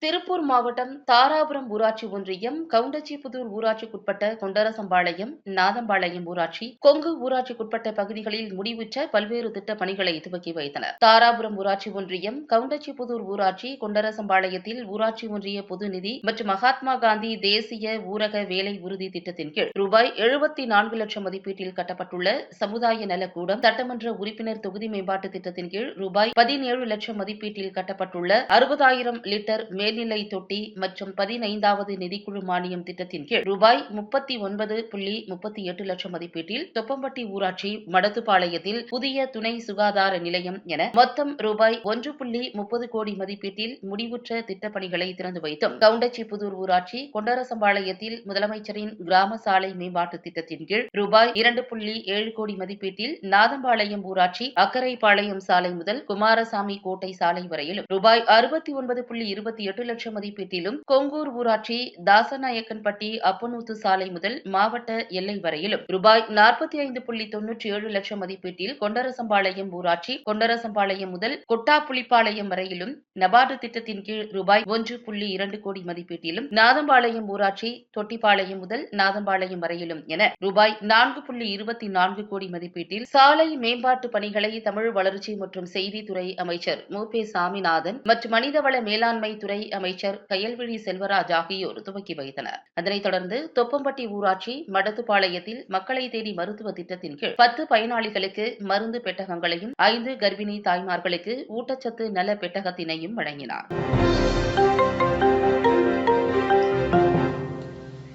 திருப்பூர் மாவட்டம் தாராபுரம் ஊராட்சி ஒன்றியம் கவுண்டச்சிபுதூர் ஊராட்சிக்குட்பட்ட கொண்டரசம்பாளையம், நாதம்பாளையம் ஊராட்சி, கொங்கு ஊராட்சிக்குட்பட்ட பகுதிகளில் முடிவுற்ற பல்வேறு திட்டப் பணிகளை துவக்கி வைத்தனர். தாராபுரம் ஊராட்சி ஒன்றியம், கவுண்டச்சிபுதூர் ஊராட்சி, கொண்டரசம்பாளையத்தில் ஊராட்சி ஒன்றிய பொது நிதி மற்றும் மகாத்மா காந்தி தேசிய ஊரக வேலை உறுதி திட்டத்தின் கீழ் ரூபாய் 74 லட்சம் மதிப்பீட்டில் கட்டப்பட்டுள்ள சமுதாய நலக்கூடம், சட்டமன்ற உறுப்பினர் தொகுதி மேம்பாட்டு திட்டத்தின் கீழ் ரூபாய் 17 லட்சம் மதிப்பீட்டில் கட்டப்பட்டுள்ள 60,000 லிட்டர் மேல்நிலை தொட்டி மற்றும் 15வது நிதிக்குழு மானியம் திட்டத்தின் கீழ் ரூபாய் 39.38 லட்சம் மதிப்பீட்டில் தொப்பம்பட்டி ஊராட்சி மடத்துப்பாளையத்தில் புதிய துணை சுகாதார நிலையம் என மொத்தம் ரூபாய் 1.30 கோடி மதிப்பீட்டில் முடிவுற்ற திட்டப்பணிகளை திறந்து வைத்தும், கவுண்டச்சிபுதூர் ஊராட்சி கொண்டரசம்பாளையத்தில் முதலமைச்சரின் கிராம சாலை மேம்பாட்டு திட்டத்தின் கீழ் ரூபாய் 2.7 கோடி மதிப்பீட்டில் நாதம்பாளையம் ஊராட்சி அக்கரைப்பாளையம் சாலை முதல் குமாரசாமி கோட்டை சாலை வரையிலும் ரூபாய் 69.28 லட்சம் மதிப்பீட்டிலும், கொங்கூர் ஊராட்சி தாசநாயக்கன்பட்டி அப்பனூத்து சாலை முதல் மாவட்ட எல்லை வரையிலும் ரூபாய் 45.97 லட்சம் மதிப்பீட்டில் கொண்டரசம்பாளையம் ஊராட்சி கொண்டரசம்பாளையம் முதல் கொட்டாப்புலிப்பாளையம் வரையிலும் நபார்டு திட்டத்தின் கீழ் ரூபாய் 1.2 கோடி மதிப்பீட்டிலும், நாதம்பாளையம் ஊராட்சி தொட்டிப்பாளையம் முதல் நாதம்பாளையம் வரையிலும் என ரூபாய் 4.24 கோடி மதிப்பீட்டில் சாலை மேம்பாட்டு பணிகளை தமிழ் வளர்ச்சி மற்றும் செய்தித்துறை அமைச்சர் மு. பே. சாமிநாதன் மற்றும் மனிதவள மேலாண்மை துறை அமைச்சர் கயல்விழி செல்வராஜ் ஆகியோர் துவக்கி வைத்தனர். அதனைத் தொடர்ந்து தொப்பம்பட்டி ஊராட்சி மடத்துப்பாளையத்தில் மக்களை தேடி மருத்துவ திட்டத்தின் கீழ் 10 பயனாளிகளுக்கு மருந்து பெட்டகங்களையும், 5 கர்ப்பிணி தாய்மார்களுக்கு ஊட்டச்சத்து நல பெட்டகத்தினையும் வழங்கினார்.